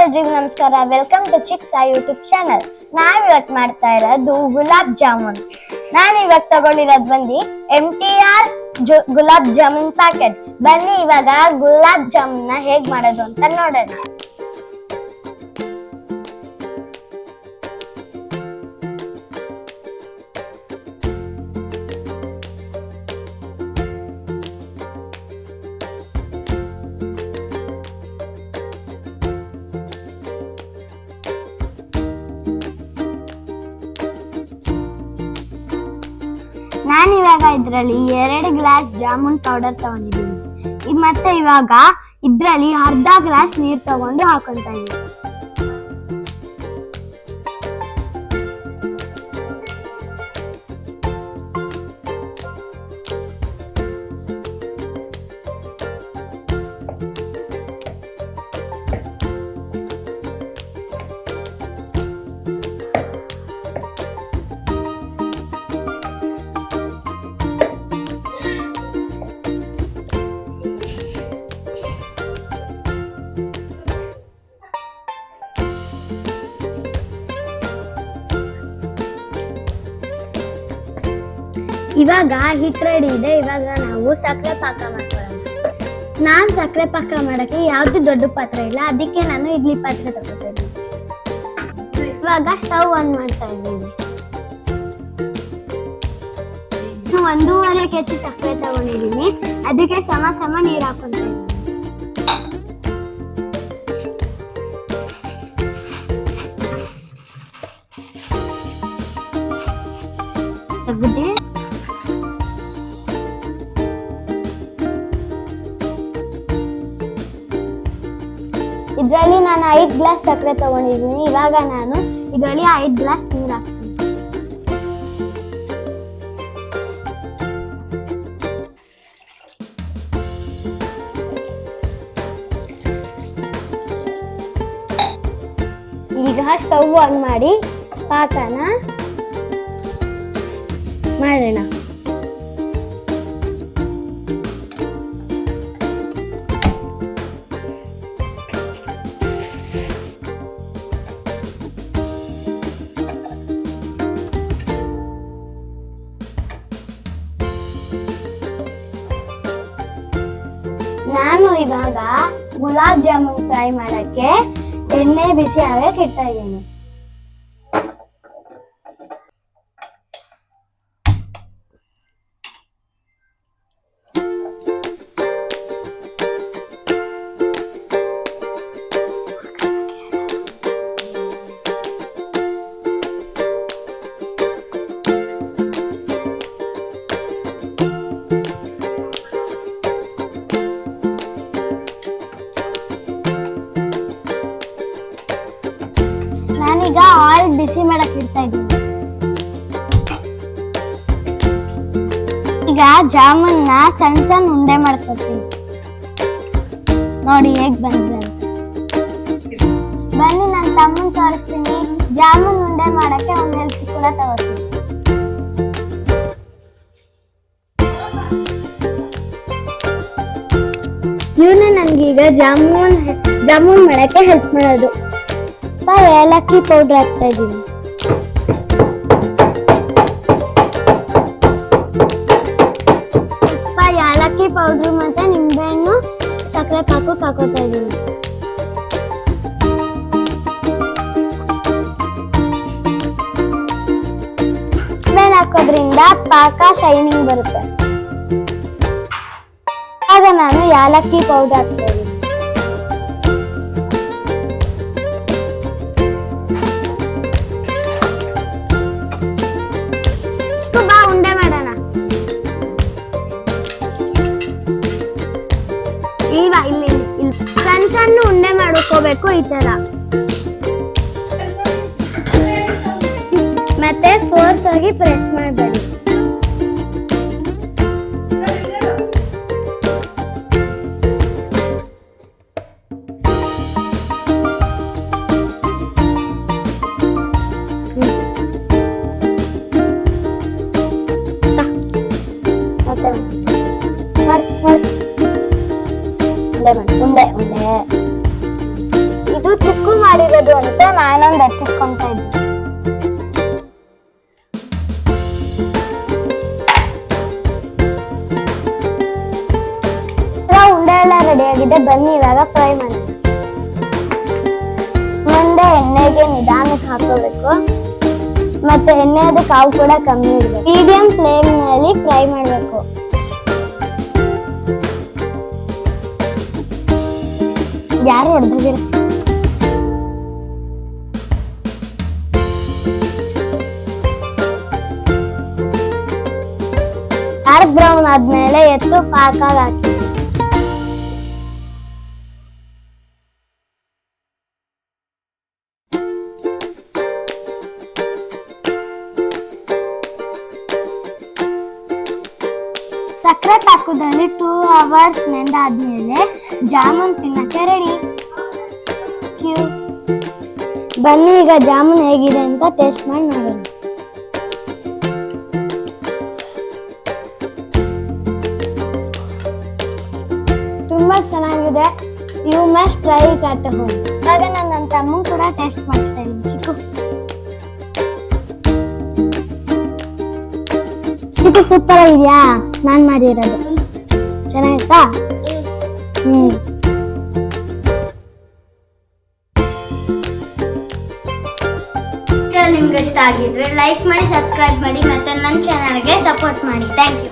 ಎಲ್ರಿಗೂ ನಮಸ್ಕಾರ. Welcome to Chiksa YouTube channel. ನಾವಿವತ್ತು ಮಾಡ್ತಾ ಇರೋದು ಗುಲಾಬ್ ಜಾಮೂನ್. ನಾನು ಇವತ್ತು ತಗೊಂಡಿರೋದು ಬಂದು MTR ಗುಲಾಬ್ ಜಾಮೂನ್ ಪ್ಯಾಕೆಟ್. ಬನ್ನಿ ಇವಾಗ ಗುಲಾಬ್ ಜಾಮೂನ್ ಹೇಗ್ ಮಾಡೋದು ಅಂತ ನೋಡೋಣ. ನಾನಿವಾಗ ಇದ್ರಲ್ಲಿ 2 ಗ್ಲಾಸ್ ಜಾಮೂನ್ ಪೌಡರ್ ತಗೊಂಡಿದ್ದೀನಿ. ಮತ್ತೆ ಇವಾಗ ಇದ್ರಲ್ಲಿ ಅರ್ಧ ಗ್ಲಾಸ್ ನೀರ್ ತಗೊಂಡು ಹಾಕೊಂತಾ ಇದ್ದೀನಿ. ಇವಾಗ ಹಿಟ್ ರೆಡಿ ಇದೆ. ಇವಾಗ ನಾವು ಸಕ್ಕರೆ ಪಾಕ ಮಾಡ್ಕೊಳ್ಳೋಣ. ನಾನ್ ಸಕ್ಕರೆ ಪಾಕ ಮಾಡಕ್ಕೆ ಯಾವ್ದು ದೊಡ್ಡ ಪಾತ್ರೆ ಇಲ್ಲ, ಅದಕ್ಕೆ ನಾನು ಇಡ್ಲಿ ಪಾತ್ರೆ ತಗೋತಾ ಇದ್ದೀನಿ. ಇವಾಗ ಸ್ಟವ್ ಆನ್ ಮಾಡ್ತಾ ಇದ್ದೀನಿ. 1.5 kg ಸಕ್ಕರೆ ತಗೊಂಡಿದ್ದೀನಿ. ಅದಕ್ಕೆ ಸಮ ನೀರು ಹಾಕೊಂತ ಇದ್ದೀನಿ. ಇದರಲ್ಲಿ ನಾನು 5 ಗ್ಲಾಸ್ ಸಕ್ಕರೆ ತಗೊಂಡಿದ್ದೀನಿ. ಇವಾಗ ನಾನು ಇದರಲ್ಲಿ 5 ಗ್ಲಾಸ್ ನೀರು ಹಾಕ್ತೀನಿ. ಈಗ ಸ್ಟವ್ ಆನ್ ಮಾಡಿ ಪಾಕನ ಮಾಡೋಣ. ನಾನು ಇವಾಗ ಗುಲಾಬ್ ಜಾಮೂನ್ ಫ್ರೈ ಮಾಡಕ್ಕೆ ಎಣ್ಣೆ ಬಿಸಿ ಆಗಕ್ಕೆ ಇಡ್ತಾ ಇದ್ದೀನಿ. ನಾನೀಗ ಆಯಿಲ್ ಬಿಸಿ ಮಾಡಕ್ ಇಡ್ತಾ ಇದ್ದೀನಿ. ಈಗ ಜಾಮೂನ್ನ ಸಣ್ಣ ಉಂಡೆ ಮಾಡ್ಕೊತೀನಿ. ನೋಡಿ ಹೇಗ್ ಬಂದ್ರೆ ಅಂತ. ಬನ್ನಿ ನನ್ನ ತಮ್ಮನ್ ತೋರಿಸ್ತೀನಿ. ಜಾಮೂನ್ ಉಂಡೆ ಮಾಡಕ್ಕೆ ಅವ್ನ ಹೆಲ್ಪ್ ಕೂಡ ತಗೋತೀನಿ. ಇವನೇ ನನ್ಗೀಗ ಜಾಮೂನ್ ಮಾಡಕ್ಕೆ ಹೆಲ್ಪ್ ಮಾಡೋದು. ಏಲಕ್ಕಿ ಪೌಡರ್ ಹಾಕ್ತಾ ಇದ್ದೀನಿ. ಏಲಕ್ಕಿ ಪೌಡರ್ ಮತ್ತೆ ನಿಂಬೆಹಣ್ಣು ಸಕ್ಕರೆ ಪಾಕಕ್ಕೆ ಹಾಕೋತಾ ಇದ್ದೀನಿ. ನಿಂಬೆಹಣ್ಣು ಹಾಕೋದ್ರಿಂದ ಪಾಕ ಶೈನಿಂಗ್ ಬರುತ್ತೆ. ಆಗ ನಾನು ಏಲಕ್ಕಿ ಪೌಡರ್ ಹಾಕ್ತಾ ಇದ್ದೀನಿ. ಸಣ್ಣ ಉಂಡೆ ಮಾಡ್ಕೋಬೇಕು ಈ ತರ. ಮತ್ತೆ ಫೋರ್ಸ್ ಆಗಿ ಪ್ರೆಸ್ ಮಾಡಬೇಡಿ. ಉಂಡೆ ಇದು ಚಿಕ್ಕ ಮಾಡೋದು ಅಂತ ನಾನೊಂದು ಹಚ್ಚಿಟ್ಕೊಂತ ಇದ್ದೆ. ಉಂಡೆ ಎಲ್ಲ ರೆಡಿ ಆಗಿದೆ, ಬನ್ನಿ ಇವಾಗ ಫ್ರೈ ಮಾಡೋಣ. ಮುಂದೆ ಎಣ್ಣೆಗೆ ನಿಧಾನಕ್ಕೆ ಹಾಕೋಬೇಕು, ಮತ್ತೆ ಎಣ್ಣೆದು ಕಾವು ಕೂಡ ಕಮ್ಮಿ ಇರಬೇಕು. ಮೀಡಿಯಂ ಫ್ಲೇಮ್ ನಲ್ಲಿ ಫ್ರೈ ಮಾಡಬೇಕು. ಯಾರು ಹೊಡೆದಿರ? ಡಾರ್ಕ್ ಬ್ರೌನ್ ಆದ್ಮೇಲೆ ಎತ್ತು ಪಾಕಾಗಿ ಹಾಕಿ. ಸಕ್ಕರೆ ಪಾಕದಲ್ಲಿ 2 hours ನೆಂದಾದ್ಮೇಲೆ ಜಾಮೂನ್ ತಿನ್ನಕ್ಕೆ ರೆಡಿ. ಬನ್ನಿ ಈಗ ಜಾಮೂನ್ ಹೇಗಿದೆ ಅಂತ ಟೇಸ್ಟ್ ಮಾಡಿ ನೋಡೋಣ. ತುಂಬಾ ಚೆನ್ನಾಗಿದೆ. You must try it at home. ಇವಾಗ ನಾನು ನನ್ನ ತಮ್ಮ ಕೂಡ ಟೇಸ್ಟ್ ಮಾಡಿಸ್ತಾ ಇದ್ದೀನಿ. ಚಿಕ್ಕು ಸೂಪರ್ ಆಗಿದೆಯಾ? ನಾನ್ ಮಾಡಿರೋದು ಚೆನ್ನಾಗಿತ್ತಾ? ನಿಮ್ಗೆ ಇಷ್ಟ ಆಗಿದ್ರೆ ಲೈಕ್ ಮಾಡಿ, ಸಬ್ಸ್ಕ್ರೈಬ್ ಮಾಡಿ, ಮತ್ತೆ ನನ್ನ ಚಾನಲ್ಗೆ ಸಪೋರ್ಟ್ ಮಾಡಿ. Thank you.